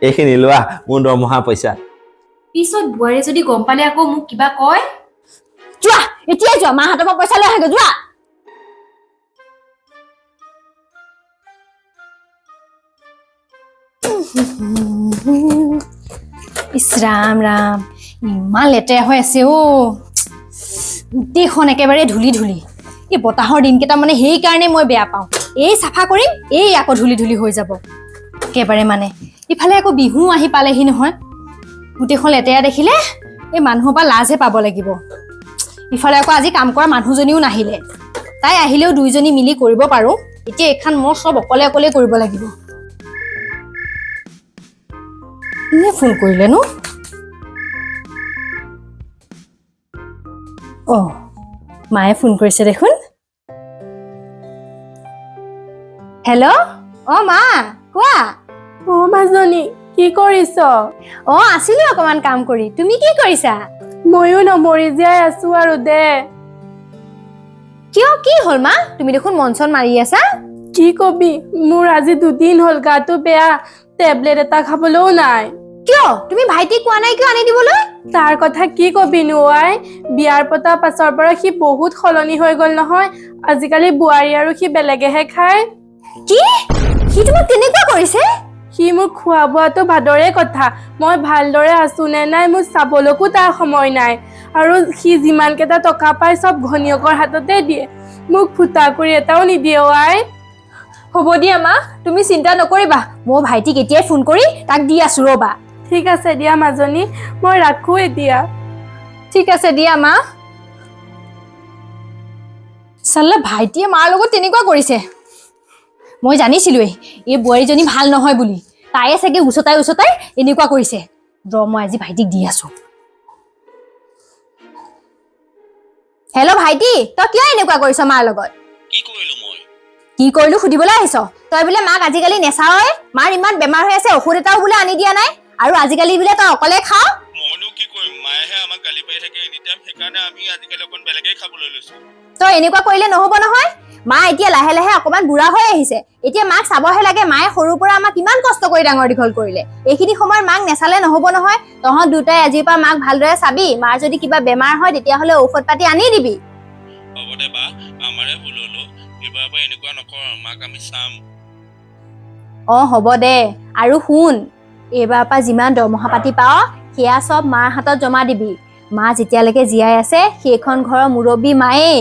এইখিনি লোৱা মোৰ দৰমহা পইচা পিছত বুৱাৰী যদি গম পালে আকৌ মোক কিবা কয় যোৱা এতিয়াই যোৱা মাহঁতৰ পৰা পইচা লৈ আহগে যোৱা ইছ ৰাম ৰাম ইমান লেতেৰা হৈ আছে গোটেইখন একেবাৰে ধূলি ধূলি এই বতাহৰ দিনকেইটা মানে সেইকাৰণে মই বেয়া পাওঁ এই চাফা কৰিম এই আকৌ ধূলি ধূলি হৈ যাব একেবাৰে মানে ইফালে আকৌ বিহু আহি পালেহি নহয় গোটেইখন লেতেৰা দেখিলে এই মানুহৰ পৰা লাজহে পাব লাগিব ইফালে আকৌ আজি কাম কৰা মানুহজনীও নাহিলে তাই আহিলেও দুইজনী মিলি কৰিব পাৰোঁ এতিয়া এখন মই চব অকলে অকলে কৰিব লাগিব কোনে ফোন কৰিলেনো মায়ে ফোন কৰিছে দেখোন হেল্ল' মা কোৱা মাজনী কি কৰিছ আছিলো অকমান কাম কৰি তুমি কি কৰিছা ময়ো নমৰি জীয়াই আছো আৰু দে কিয় কি হ'ল মা তুমি দেখোন মন চন মাৰি আছা কি কবি মোৰ আজি 2 দিন হ'ল গাটো বেয়া টেবলেট এটা খাবলৈও নাই কিয় তুমি ভাইটিক কোৱা নাই কিয় আনি দিবলৈ তাৰ কথা কি কবি নোৱাই বিয়াৰ পতা পাছৰ পৰা সি বহুত সলনি হৈ গল নহয় আজিকালি বুৱাৰী আৰু সি বেলেগেহে খায় কি সি তোমাক কেনেকুৱা কৰিছে সি মোক খোৱা বোৱাটো ভাদৰে কথা মই ভালদৰে আছো নে নাই মোৰ চাবলৈকো তাৰ সময় নাই আৰু সি যিমান কেইটা টকা পায় চব ঘনীয়েকৰ হাততে দিয়ে মোক ফুটা কৰি এটাও নিদিয়ে আই হ'ব দিয়া মা তুমি চিন্তা নকৰিবা মই ভাইটিক এতিয়াই ফোন কৰি তাক দি আছো ৰবা ঠিক আছে দিয়া মাজনী মই ৰাখো এতিয়া ঠিক আছে দিয়া মা চাল্লা ভাইটিয়ে মাৰ লগত তেনেকুৱা কৰিছে মই জানিছিলোৱে এই বুৱাৰীজনী ভাল নহয় বুলি তাইয়ে চাগে উচতাই এনেকুৱা কৰিছে মই আজি ভাইটিক দি আছো হেল্ল' ভাইটি তই কিয় এনেকুৱা কৰিছ মাৰ লগত কি কৰিলো সুধিবলৈ আহিছ তই বোলে মাক আজিকালি নেচাৱই মাৰ ইমান বেমাৰ হৈ আছে ঔষধ এটাও বোলে আনি দিয়া নাই আৰু আজিকালি বোলে তই অকলে খাও মইনো কি কৰিম মায়েহে আমাক গালি পাই থাকে এনিটাইম সেইকাৰণে আমি আজিকালি অকণ বেলেগেই খাবলৈ লৈছো তই এনেকুৱা কৰিলে নহব নহয় মা এতিয়া লাহে লাহে অকমান বুঢ়া হৈ আহিছে এতিয়া মাক চাবহে লাগে মায়ে সৰুৰ পৰা আমাক কিমান কষ্ট কৰি ডাঙৰ দীঘল কৰিলে এইখিনি সময়ত মাক নেচালে নহব নহয় তহঁত দুটাই আজিৰ পৰা মাক ভালদৰে চাবি মাৰ যদি কিবা বেমাৰ হয় তেতিয়াহ'লে ঔষধ পাতি আনি দিবি হ'ব দে বা আমাৰে ভুল হলো এইবাৰ পৰা এনেকুৱা নকৰ মাক আমি চাম হ'ব দে আৰু শুন এইবাৰ পৰা যিমান দৰমহা পাতি পাৱ সেয়া চব মাৰ হাতত জমা দিবি মা যেতিয়ালৈকে জীয়াই আছে সেইখন ঘৰৰ মুৰব্বী মায়েই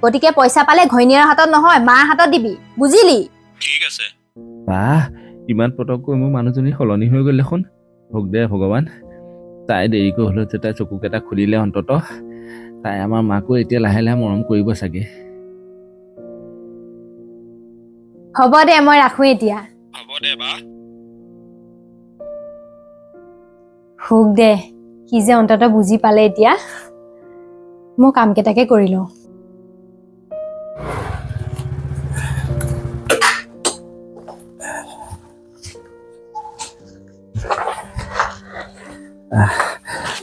গতিকে পইচা পালে ঘৈণীয়েৰ হাতত নহয় মাৰ হাতত দিবি বুজিলি ঠিক আছে বাহ ইমান পটককৈ মোৰ মানুহজনী সলনি হৈ গ'ল দেখোন ভোগ দে ভগৱান তাই দেৰিকৈ হ'লেও তাই চকুকেইটা খুলিলে অন্তত তাই আমাৰ মাকো এতিয়া লাহে লাহে মৰম কৰিব চাগে হ'ব দে মই ৰাখো এতিয়া হ'ব দে বা ভোগ দে সি যে অন্তত বুজি পালে এতিয়া মই কাম কেইটাকে কৰি লওঁ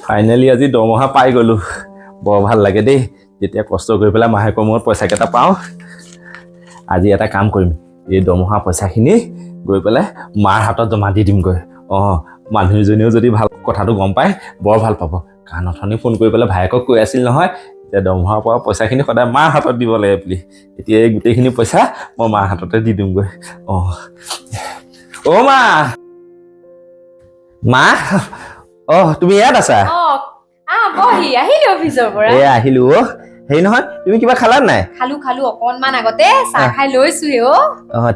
ফাইনেলি আজি দৰমহা পাই গ'লো বৰ ভাল লাগে দেই যেতিয়া কষ্ট কৰি পেলাই মাহেকৰ মূৰত পইচাকেইটা পাওঁ আজি এটা কাম কৰিম এই দৰমহা পইচাখিনি গৈ পেলাই মাৰ হাতত জমা দি দিমগৈ মানুহজনীও যদি ভাল কথাটো গম পায় বৰ ভাল পাব কাৰণ অথনি ফোন কৰি পেলাই ভায়েকক কৈ আছিল নহয় এতিয়া দৰমহাৰ পৰা পইচাখিনি সদায় মাৰ হাতত দিব লাগে বুলি এতিয়া এই গোটেইখিনি পইচা মই মাৰ হাততে দি দিমগৈ মা মা তুমি ইয়াত আছা বহি আহিলো অফিচৰ পৰা আহিলো হেৰি নহয় তুমি কিবা খালা নাই খালো অকনমান আগতে চাহ খাই লৈছোহে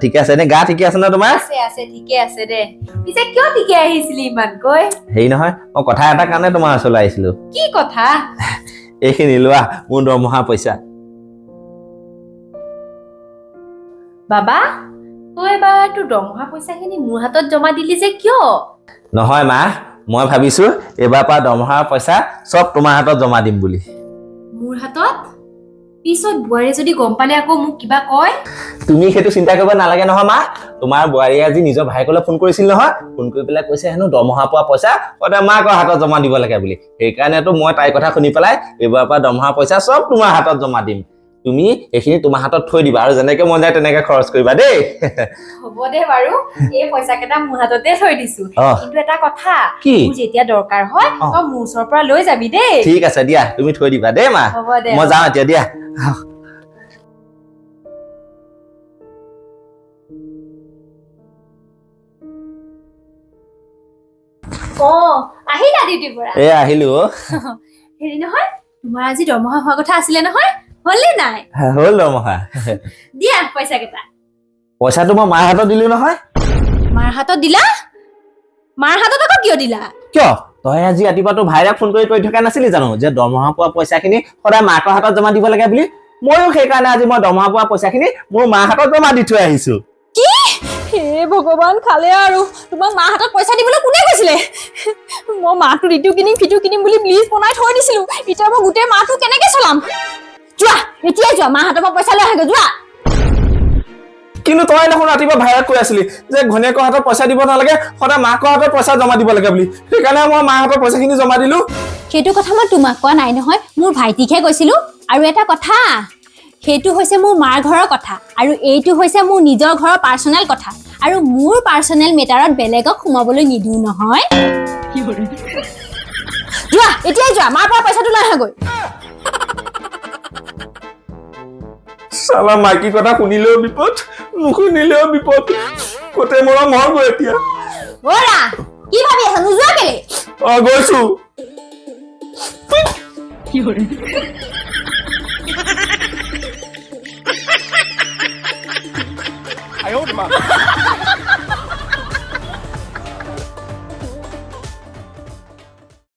ঠিকে আছে এনে গা ঠিকে আছে ন তোমাৰ আছে ঠিকে আছে দে পিছে কিয় ঠিকে আহিছিলি ইমানকৈ হেৰি নহয় মই কথা এটাৰ কাৰণে তোমাৰ ওচৰলৈ আহিছিলো কি কথা এইখিনি লোৱা মোৰ দৰমহা পইচা বাবা তই এবাৰ তোৰ দৰমহা পইচাখিনি মোৰ হাতত জমা দিলি যে কিয় নহয় মা মই ভাবিছো এইবাৰ পৰা দৰমহা পইচা চব তোমাৰ হাতত জমা দিম বুলি মোৰ হাতত পিছত বুৱাৰী যদি গম পালে আকৌ মোক কিবা কয় তুমি সেইটো চিন্তা কৰিব নালাগে নহয় মা তোমাৰ বুৱাৰীয়ে আজি নিজৰ ভাইকলৈ ফোন কৰিছিল নহয় ফোন কৰি পেলাই কৈছে হেনো দৰমহা পোৱা পইচা সদায় মাকৰ হাতত জমা দিব লাগে বুলি সেইকাৰণেতো মই তাইৰ কথা শুনি পেলাই এইবাৰ পৰা দৰমহা পইচা চব তোমাৰ হাতত জমা দিম তুমি এইখিনি তোমাৰ হাতত থৈ দিবা আৰু যেনেকে মন যায় তেনেকে খৰচ কৰিবা দেই হ'ব দে বাৰু এই পইচা কেইটা মোৰ হাততে থৈ দিছো কিন্তু এটা কথা কি? মোৰ যেতিয়া দৰকাৰ হয় তই মোৰ ওচৰৰ পৰা লৈ যাবি দেই ঠিক আছে দিয়া তুমি থৈ দিবা দেই মা হ'ব দে মই যাওঁ এতিয়া দিয়া আহিলা ডিউটিৰ পৰা এ আহিলো হেৰি নহয় তোমাৰ আজি দৰমহা হোৱা কথা আছিলে নহয় হ'লে নাই হ'ল দৰমহা দিয়া পইচা কেইটা পইচাটো মই মাৰ হাতত দিলো নহয় মাৰ হাতত দিলা মাৰ হাতত আকৌ কিয় দিলা কিয় তই আজি ৰাতিপুৱা তোৰ ভাইৰাক ফোন কৰি থকা নাছিলি জানো যে দৰমহা পোৱা পইচাখিনি সদায় মাকৰ হাতত জমা দিব লাগে বুলি ময়ো সেইকাৰণে আজি মই দৰমহা পোৱা পইচাখিনি মোৰ মাৰ হাতত জমা দি থৈ আহিছো কি হে ভগৱান খালে আৰু তোমাক মাৰ হাতত পইচা দিবলৈ কোনে কৈছিলে মই মাহটো ইটো কিনিম সিটো কিনিম বুলি লিষ্ট বনাই থৈ দিছিলো এতিয়া মই গোটেই মাহটো কেনেকে চলাম যোৱা এতিয়াই যোৱা মাৰ হাতৰ পৰা পইচা লৈ আহেগৈ যোৱা কিন্তু তই দেখোন ৰাতিপুৱা ভাইৰাক কৈ আছিলি যে ঘনীয়েকৰ হাতত পইচা দিব নালাগে সদায় মাকৰ হাতত পইচা জমা দিব লাগে বুলি সেইকাৰণে মই মাৰ হাতত পইচাখিনি জমা দিলো সেইটো কথা মই তোমাক কোৱা নাই নহয় মোৰ ভাইটিকহে কৈছিলো আৰু এটা কথা সেইটো হৈছে মোৰ মাৰ ঘৰৰ কথা আৰু এইটো হৈছে মোৰ নিজৰ ঘৰৰ পাৰ্চনেল কথা আৰু মোৰ পাৰ্চনেল মেটাৰত বেলেগক সোমাবলৈ নিদিওঁ নহয় যোৱা এতিয়াই যোৱা মাৰ পৰা পইচাটো লৈ আহাগৈ চালা মাইকী কথা শুনিলেও বিপদ নুশুনিলেও বিপদ কতে মৰা মৰগৈ এতিয়া বৰা কি ভাবি আছা নোযোৱা কেলে গৈছো আইও মা